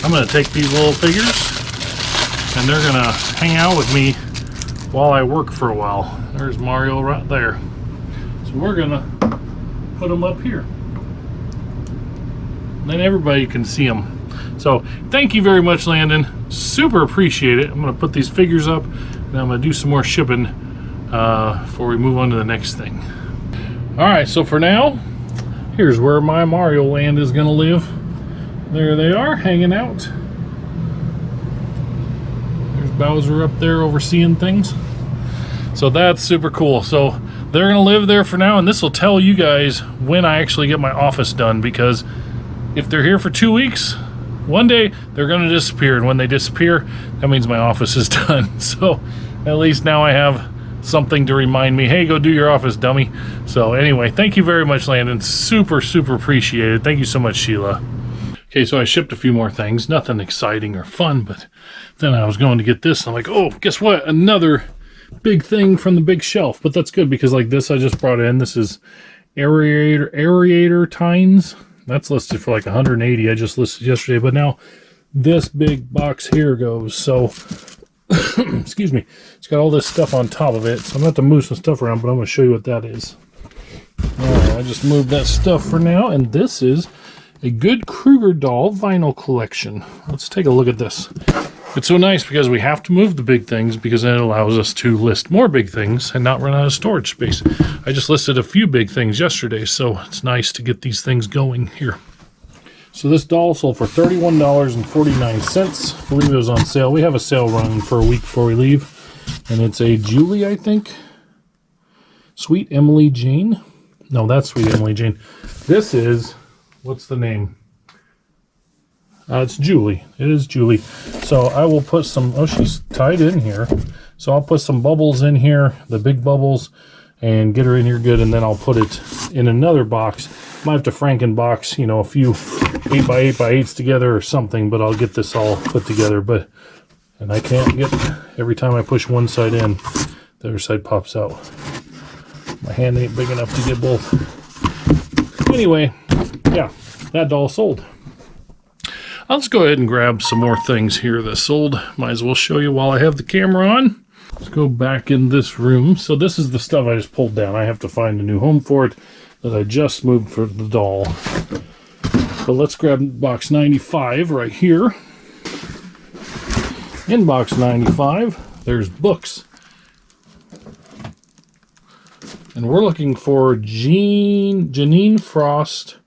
I'm going to take these little figures and they're going to hang out with me while I work for a while. There's Mario right there. So we're going to put them up here. Then everybody can see them. So thank you very much, Landon. Super appreciate it. I'm going to put these figures up and I'm going to do some more shipping before we move on to the next thing. All right, so for now, here's where my Mario Land is going to live. There they are, hanging out. There's Bowser up there overseeing things. So that's super cool. So they're going to live there for now, and this will tell you guys when I actually get my office done, because if they're here for 2 weeks, one day they're going to disappear, and when they disappear, that means my office is done. So at least now I have something to remind me, hey, go do your office, dummy. So anyway, thank you very much, Landon. Super, super appreciated. Thank you so much, Sheila. Okay, so I shipped a few more things. Nothing exciting or fun, but then I was going to get this. And I'm like, oh, guess what? Another big thing from the big shelf, but that's good because like this I just brought in. This is aerator tines. That's listed for like 180. I just listed yesterday, but now this big box here goes. So excuse me, it's got all this stuff on top of it, so I'm gonna have to move some stuff around, but I'm gonna show you what that is. Alright, I just moved that stuff for now, and this is a Good Kruger doll vinyl collection. Let's take a look at this. It's so nice because we have to move the big things because then it allows us to list more big things and not run out of storage space. I just listed a few big things yesterday, so it's nice to get these things going here. So this doll sold for $31.49. I believe it was on sale. We have a sale running for a week before we leave. And it's a Julie, I think. Sweet Emily Jane. No, that's Sweet Emily Jane. This is, what's the name? It's Julie. It is Julie. So I will put some, oh, she's tied in here. So I'll put some bubbles in here, the big bubbles, and get her in here good, and then I'll put it in another box. Might have to Franken-box, you know, a few 8x8x8s together or something, but I'll get this all put together. And I can't get, every time I push one side in, the other side pops out. My hand ain't big enough to get both. Anyway, yeah, that doll sold. Let's go ahead and grab some more things here that sold. Might as well show you while I have the camera on. Let's go back in this room. So this is the stuff I just pulled down. I have to find a new home for it that I just moved for the doll. But let's grab box 95 right here. In box 95, there's books. And we're looking for Janine Frost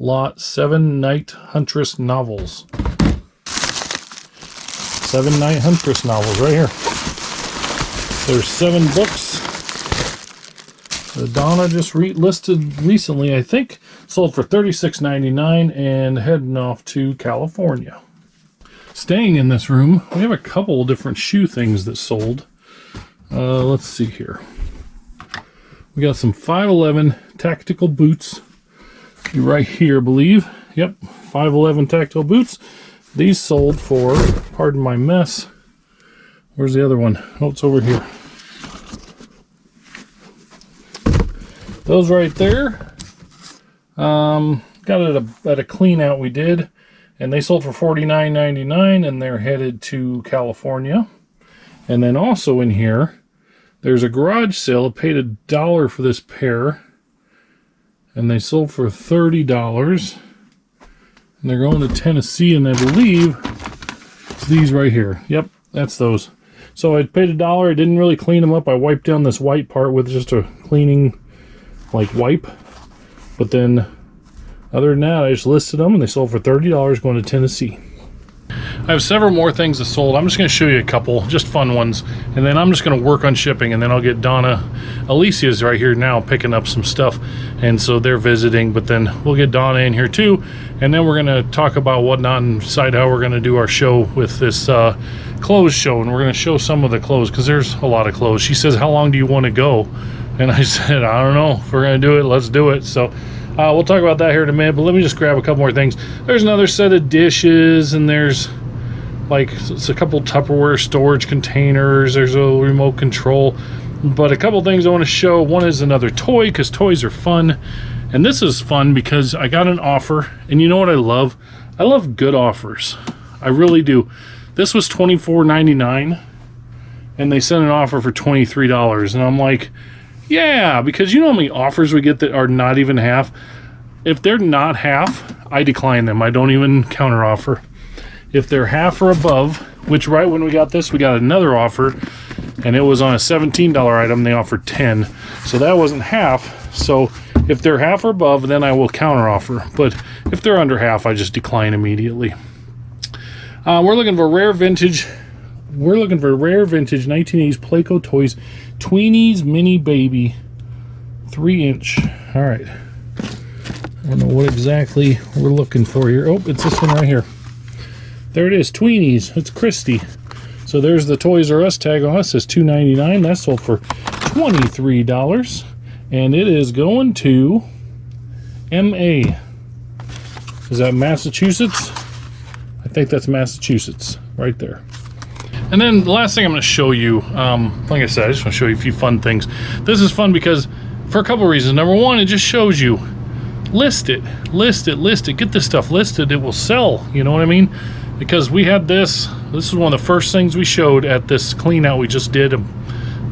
Lot 7 Night Huntress novels. 7 Night Huntress novels right here. There's 7 books. Donna just listed recently, I think, sold for $36.99 and heading off to California. Staying in this room, we have a couple different shoe things that sold. Let's see here. We got some 511 tactical boots right here, I believe. Yep, 511 tactical boots. These sold for, pardon my mess, where's the other one? Oh, it's over here. Those right there. Got it at a clean out we did, and they sold for $49.99, and they're headed to California. And then also in here, there's a garage sale. I paid $1 for this pair, and they sold for $30. And they're going to Tennessee, and I believe it's these right here. Yep, that's those. So I paid $1. I didn't really clean them up. I wiped down this white part with just a cleaning, like, wipe. But then, other than that, I just listed them, and they sold for $30 going to Tennessee. I have several more things that sold. I'm just going to show you a couple, just fun ones, and then I'm just going to work on shipping, and then I'll get Donna. Alicia's right here now picking up some stuff, and so they're visiting, but then we'll get Donna in here too, and then we're going to talk about whatnot and decide how we're going to do our show with this clothes show, and we're going to show some of the clothes because there's a lot of clothes. She says, how long do you want to go? And I said, I don't know. If we're going to do it, let's do it. So we'll talk about that here in a minute, but let me just grab a couple more things. There's another set of dishes, and there's like it's a couple Tupperware storage containers. There's a remote control, but a couple things I want to show. One is another toy, because toys are fun, and this is fun because I got an offer, and you know what I love? I love good offers. I really do. This was $24.99, and they sent an offer for $23, and I'm like, yeah, because you know how many offers we get that are not even half? If they're not half, I decline them. I don't even counter offer. If they're half or above, which right when we got this, we got another offer, and it was on a $17 item. They offered 10, so that wasn't half. So if they're half or above, then I will counter offer. But if they're under half, I just decline immediately. We're looking for rare vintage 1980s Playco Toys Tweenies Mini Baby 3-inch. All right. I don't know what exactly we're looking for here. Oh, it's this one right here. There it is, Tweenies. It's Christy. So there's the Toys R Us tag on it. It says $2.99. That sold for $23. And it is going to MA. Is that Massachusetts? I think that's Massachusetts right there. And then the last thing I'm going to show you, like I said, I just want to show you a few fun things. This is fun because for a couple of reasons. Number one, it just shows you, list it, get this stuff listed, it will sell, you know what I mean? Because we had this is one of the first things we showed at this clean out we just did.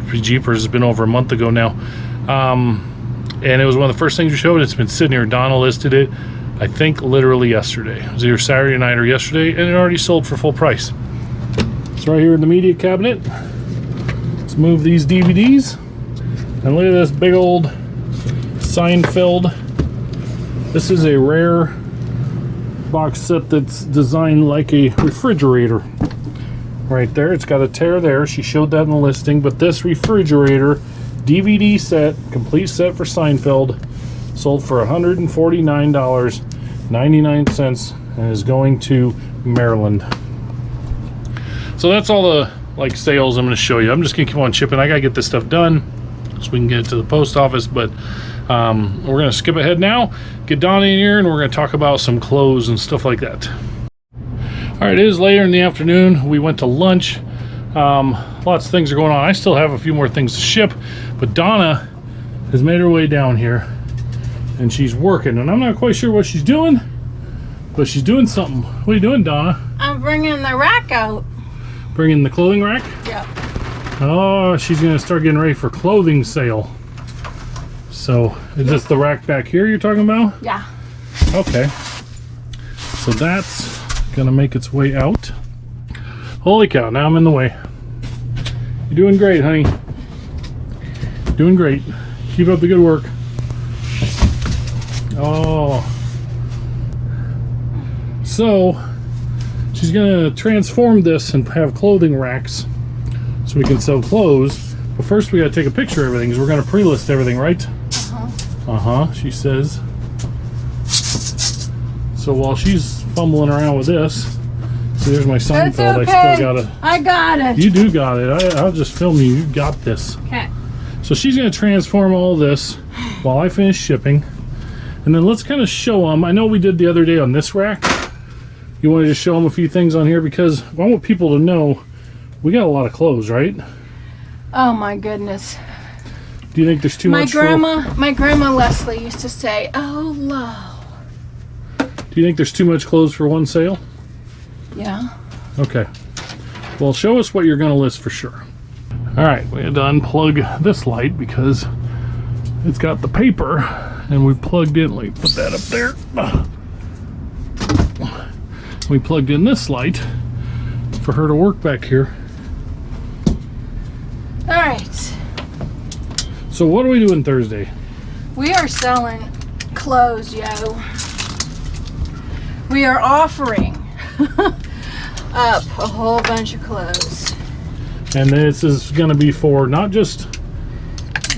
Jeepers, has been over a month ago now. And it was one of the first things we showed. It's been sitting here. Donna listed it, I think literally yesterday. It was either Saturday night or yesterday, and it already sold for full price. It's right here in the media cabinet. Let's move these DVDs. And look at this big old Seinfeld. This is a rare box set that's designed like a refrigerator. Right there, it's got a tear there. She showed that in the listing, but this refrigerator DVD set, complete set for Seinfeld, sold for $149.99 and is going to Maryland. So that's all the sales I'm going to show you. I'm just going to keep on shipping. I got to get this stuff done so we can get it to the post office, but we're going to skip ahead now, get Donna in here, and we're going to talk about some clothes and stuff like that. All right, it is later in the afternoon. We went to lunch. Lots of things are going on. I still have a few more things to ship, but Donna has made her way down here and she's working, and I'm not quite sure what she's doing, but she's doing something. What are you doing, Donna? I'm bringing the rack out. Bringing the clothing rack? Yep. Oh, she's gonna start getting ready for clothing sale. So is this the rack back here you're talking about? Yeah. Okay. So that's gonna make its way out. Holy cow, now I'm in the way. You're doing great, honey. Doing great. Keep up the good work. Oh. So she's gonna transform this and have clothing racks so we can sell clothes. But first we gotta take a picture of everything because we're gonna pre-list everything, right? She says. So while she's fumbling around with this, see, there's my Seinfeld. Okay. I still gotta. I got it. You do got it. I'll just film you. You got this. Okay. So she's gonna transform all this while I finish shipping, and then let's kind of show them. I know we did the other day on this rack. You want to just show them a few things on here because I want people to know we got a lot of clothes, right? Oh my goodness. Do you think there's too much? My grandma Leslie used to say, "Oh, low." Do you think there's too much clothes for one sale? Yeah. Okay. Well, show us what you're going to list for sure. All right, we had to unplug this light because it's got the paper, and we plugged in. Let me put that up there. We plugged in this light for her to work back here. All right. So what are we doing Thursday? We are selling clothes, yo. We are offering up a whole bunch of clothes. And this is going to be for not just,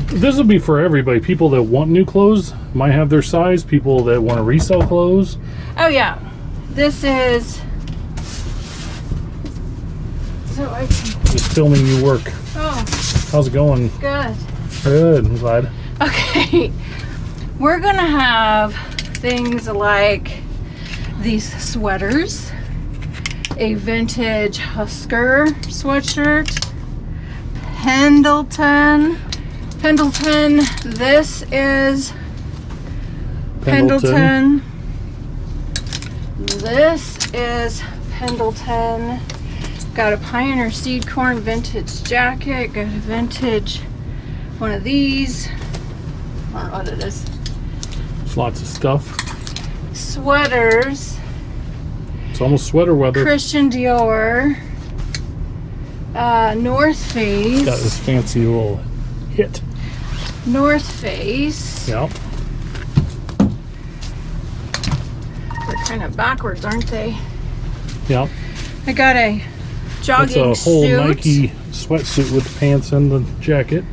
this will be for everybody. People that want new clothes might have their size. People that want to resell clothes. Oh yeah. This is, so I can, Just filming you work. oh, How's it going? good. Good, I'm glad. Okay, we're gonna have things like these sweaters, a vintage Husker sweatshirt, Pendleton. This is Pendleton. This is Pendleton. Got a Pioneer Seed Corn vintage jacket. Got a vintage one of these. I don't know what it is. There's lots of stuff. Sweaters. It's almost sweater weather. Christian Dior. North Face. Got this fancy little hit. North Face. Yep. They're kind of backwards, aren't they? Yep. I got a jogging That's a whole suit. Nike sweatsuit with the pants and the jacket.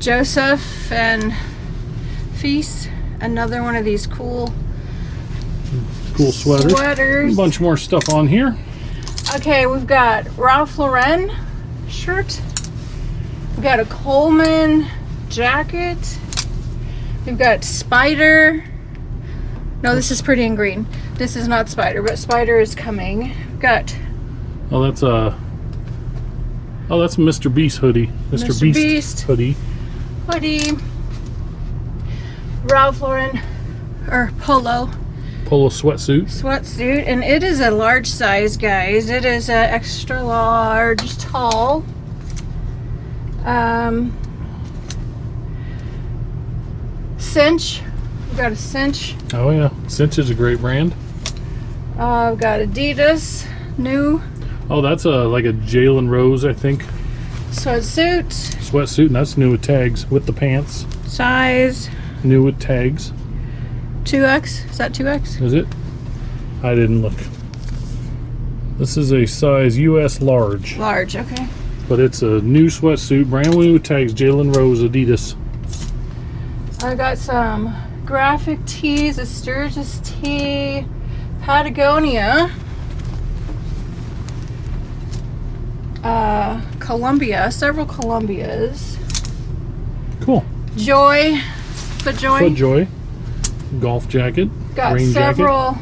Joseph and Feast. Another one of these cool sweaters. A bunch more stuff on here. Okay, we've got Ralph Lauren shirt. We've got a Coleman jacket. We've got Spider. No, this is Pretty in Green. This is not Spider, but Spider is coming. We've got. Oh, that's a Oh, that's Mr. Beast hoodie. Mr. Beast hoodie. Hoodie. Ralph Lauren or Polo Sweatsuit. And it is a large size, guys. It is a extra large tall. Cinch. We got a Cinch. Oh yeah, Cinch is a great brand. I've got Adidas new Oh, that's like a Jalen Rose, I think. sweatsuit. And that's new with tags with the pants. Size New with tags. 2X. Is that 2X? Is it? I didn't look. This is a size US large, Large. Okay. but it's a new sweatsuit, brand new with tags. Jalen Rose, Adidas. I got some graphic tees, a Sturgis tee, Patagonia, Columbia, several Columbias, Cool. Joy, FootJoy. Golf jacket. got rain several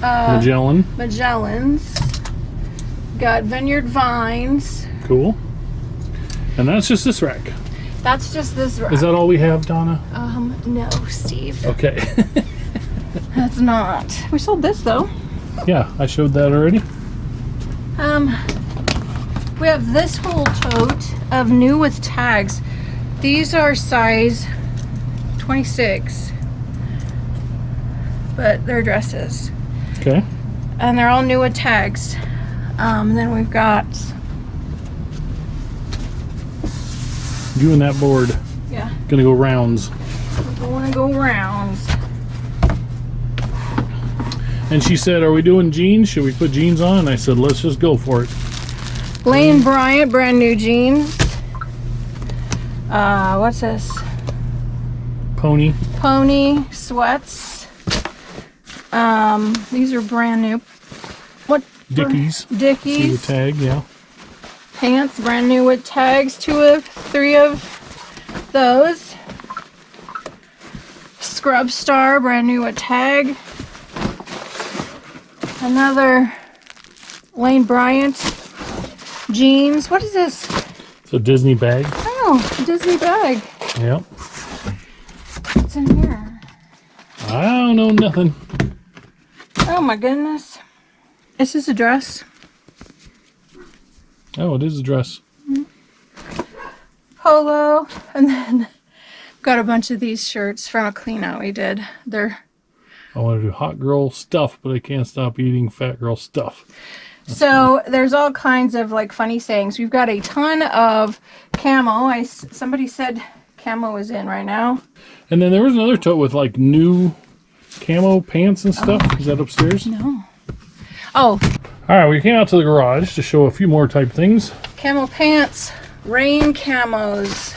jacket. Magellans, got Vineyard Vines. Cool. And that's just this rack. That's just this rack. Is that all we have, Donna? No, Steve. Okay. That's not. We sold this though. Yeah, I showed that already. We have this whole tote of new with tags. These are size 26, but they're dresses. Okay. And they're all new with tags. Then we've got, You and that board. yeah, Gonna go rounds. we want to go rounds. And she said, are we doing jeans? Should we put jeans on? And I said, let's just go for it. Lane Bryant, brand new jeans. What's this? Pony. Pony sweats. These are brand new. What? Dickies. See the Dickies. tag, yeah. Pants, brand new with tags. 3 of those. Scrub Star, brand new with tag. Another Lane Bryant jeans. What is this? It's a Disney bag. Oh, a Disney bag. Yep. What's in here? I don't know nothing. Oh my goodness. Is this a dress? Oh, it is a dress. Polo. And then got a bunch of these shirts from a clean out we did. They're I want to do hot girl stuff, but I can't stop eating fat girl stuff. so there's all kinds of like funny sayings. We've got a ton of camo. Somebody said camo is in right now. And then there was another tote with like new camo pants and stuff. Is that upstairs? No. Oh, All right, we came out to the garage to show a few more type things. camo pants, rain camos,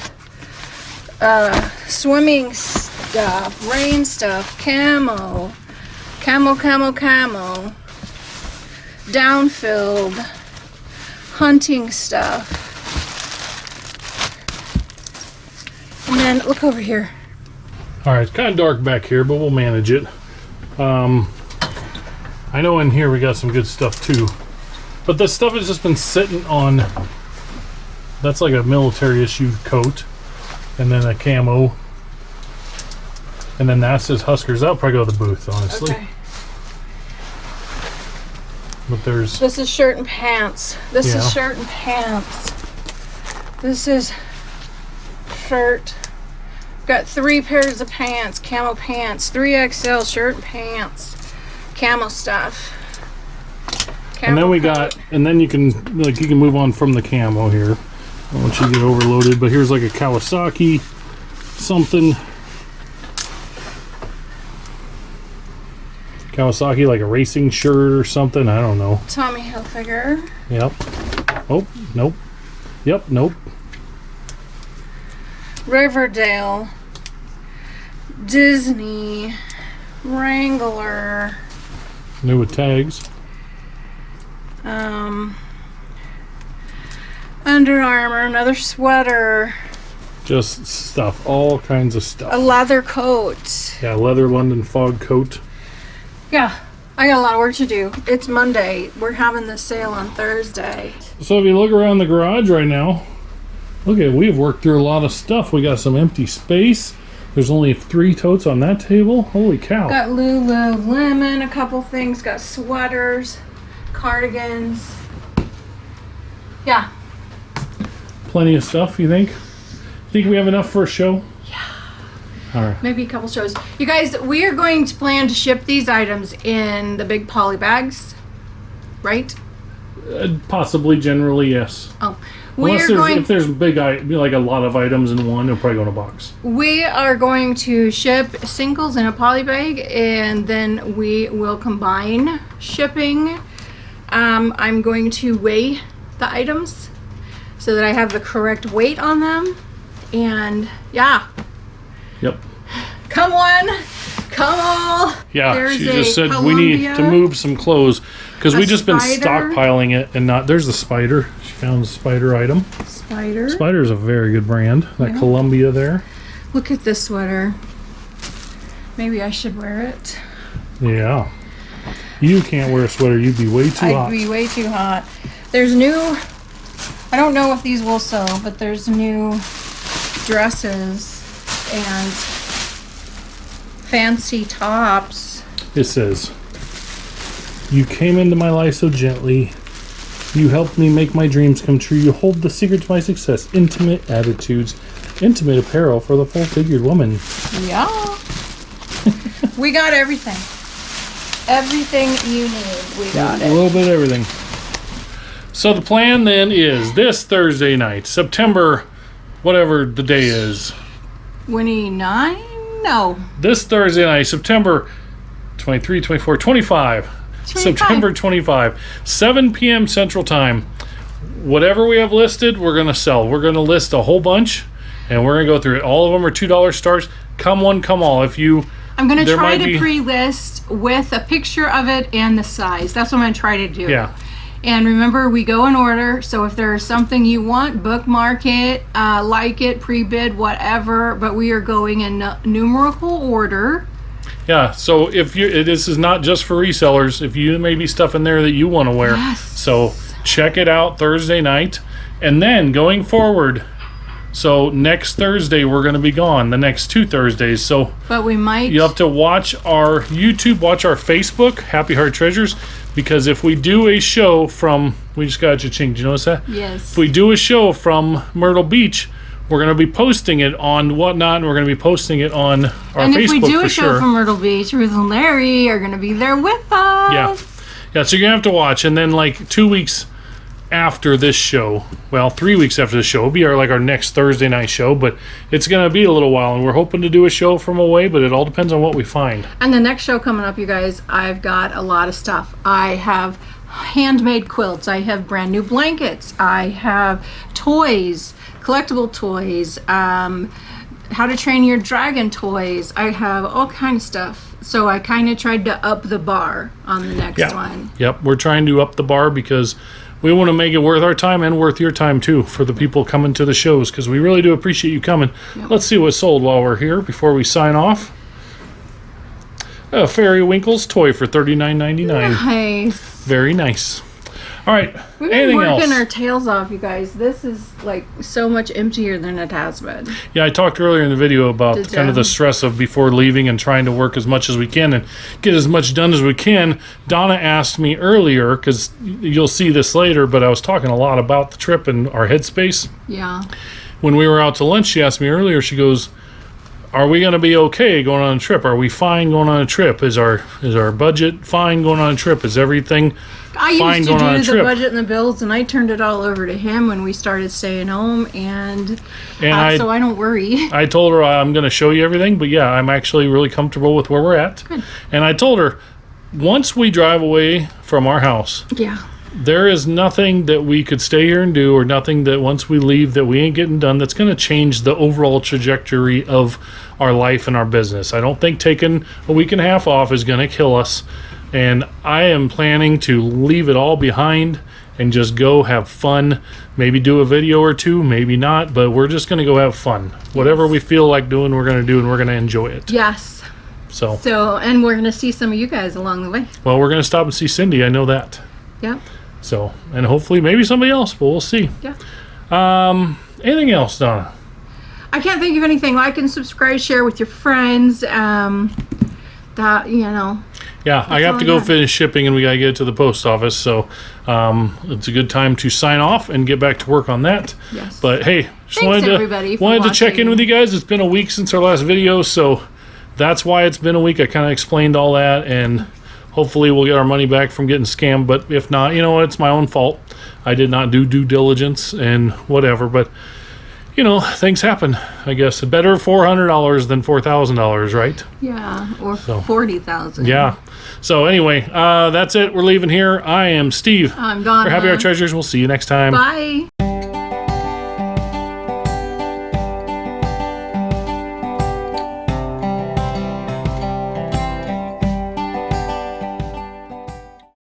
swimming stuff, rain stuff, camo, downfilled, hunting stuff. And then look over here. All right, it's kind of dark back here, but we'll manage it. I know in here we got some good stuff too, but this stuff has just been sitting on. That's like a military issued coat, and then a camo, and then that says Huskers. That'll probably go to the booth, honestly. Okay. But there's This is shirt and pants. This Yeah. is shirt and pants. This is shirt. Got 3 pairs of pants, camo pants, 3XL shirt and pants, camo stuff. and then we Camo got, coat. and then you can move on from the camo here. I don't want you to get overloaded, but here's like a Kawasaki something. Kawasaki, like a racing shirt or something. I don't know. Tommy Hilfiger. Yep. Oh, nope. Yep, nope. Riverdale. Disney. Wrangler. New with tags. Under Armour. Another sweater. Just stuff. All kinds of A stuff. leather coat. Yeah, leather London fog coat. Yeah, I got a lot of work to do. It's Monday. We're having the sale on Thursday. So if you look around the garage right now, look at, we've worked through a lot of stuff. We got some empty space. There's only 3 totes on that table. Holy cow. Got Lululemon, a couple things. Got sweaters, cardigans. Yeah. Plenty of stuff, you think? Think we have enough for a show? All right. Maybe a couple shows. You guys, we are going to plan to ship these items in the big poly bags, right? Possibly, generally, yes. Oh, If there's big, like a lot of items in one, it'll probably go in a box. We are going to ship singles in a poly bag, and then we will combine shipping. I'm going to weigh the items so that I have the correct weight on them, and yeah. Yep. Come on. Come on. Yeah, There's she just said Columbia, we need to move some clothes because we just been spider. stockpiling it and not. There's the spider. She found the spider item. Spider. Spider is a very good brand. That Yeah. Columbia there. Look at this sweater. Maybe I should wear it. Yeah. You can't wear a sweater. You'd be way too hot. I'd be way too hot. There's new, I don't know if these will sell, but there's new dresses and fancy tops. It says, "You came into my life so gently. You helped me make my dreams come true. You hold the secret to my success. Intimate attitudes, intimate apparel for the full-figured woman." Yeah. We got everything. Everything you need, we got A it. little bit of everything. So the plan then is this Thursday night, September, whatever the day is. 29? No. This Thursday night, September 23, 24, 25. 25. September 25, 7 p.m. Central Time. Whatever we have listed, we're going to sell. We're going to list a whole bunch, and we're going to go through it. All of them are $2 stars. Come one, come all. If you... I'm going to There try might to be- pre-list with a picture of it and the size. That's what I'm going to try to do. Yeah. And remember, we go in order. So if there's something you want, bookmark it, like it, pre-bid, whatever. But we are going in numerical order. Yeah, so if you, this is not just for resellers. If you may be stuff in there that you want to wear, Yes. so check it out Thursday night, and then going forward. So next Thursday we're going to be gone. The next 2 Thursdays. So But we might. you have to watch our YouTube, watch our Facebook, Happy Heart Treasures, because if we do a show from, we just got cha-ching. Did you notice that? Yes. If we do a show from Myrtle Beach, we're going to be posting it on Whatnot, and we're going to be posting it on our And Facebook if we do for a show sure. from Myrtle Beach, Ruth and Larry are going to be there with us. Yeah, so you're going to have to watch. And then like 2 weeks after this show, well, 3 weeks after this show, will be our next Thursday night show, but it's going to be a little while, and we're hoping to do a show from away, but it all depends on what we find. And the next show coming up, you guys, I've got a lot of stuff. I have handmade quilts. I have brand new blankets. I have toys, collectible toys, how to train your dragon toys. I have all kind of stuff. So I kind of tried to up the bar on the next one. Yep, we're trying to up the bar because we want to make it worth our time and worth your time too for the people coming to the shows, because we really do appreciate you coming. Yep. Let's see what's sold while we're here before we sign off. A Fairy Winkles toy for $39.99. Nice. Very nice. All right. We've been Anything working else? our tails off, you guys. This is like so much emptier than it has been. Yeah, I talked earlier in the video about Did kind of ya? the stress of before leaving and trying to work as much as we can and get as much done as we can. Donna asked me earlier, because you'll see this later, but I was talking a lot about the trip and our headspace. Yeah. When we were out to lunch, she asked me earlier, she goes, are we going to be okay going on a trip? Are we fine going on a trip? Is our budget fine going on a trip? Is everything I fine used to going on a do the trip? budget and the bills, and I turned it all over to him when we started staying home, and so I don't worry. I told her I'm going to show you everything, but yeah, I'm actually really comfortable with where we're at. Good. And I told her, once we drive away from our house, Yeah. there is nothing that we could stay here and do, or nothing that once we leave that we ain't getting done, that's going to change the overall trajectory of our life and our business. I don't think taking a week and a half off is going to kill us. And I am planning to leave it all behind and just go have fun. Maybe do a video or two, maybe not, but we're just going to go have fun. Whatever we feel like doing, we're going to do, and we're going to enjoy it. Yes. So, So, and we're going to see some of you guys along the way. well, we're going to stop and see Cindy. I know that. Yep. So, and hopefully maybe somebody else, but we'll see. Yeah. Anything else, Donna? I can't think of anything. Like and subscribe, share with your friends. That, you know. Yeah, I have to go finish shipping and we got to get it to the post office. So it's a good time to sign off and get back to work on that. Yes. But hey, just Thanks, everybody, for wanted to check in watching. with you guys. It's been a week since our last video, so that's why it's been a week. I kind of explained all that, and hopefully we'll get our money back from getting scammed. But if not, you know what? It's my own fault. I did not do due diligence and whatever. But you know, things happen. I guess better $400 than $4,000, right? Yeah, or 40,000. Yeah. So anyway, that's it. We're leaving here. I am Steve. I'm Donna. We're Happy Our Treasures. We'll see you next time. Bye.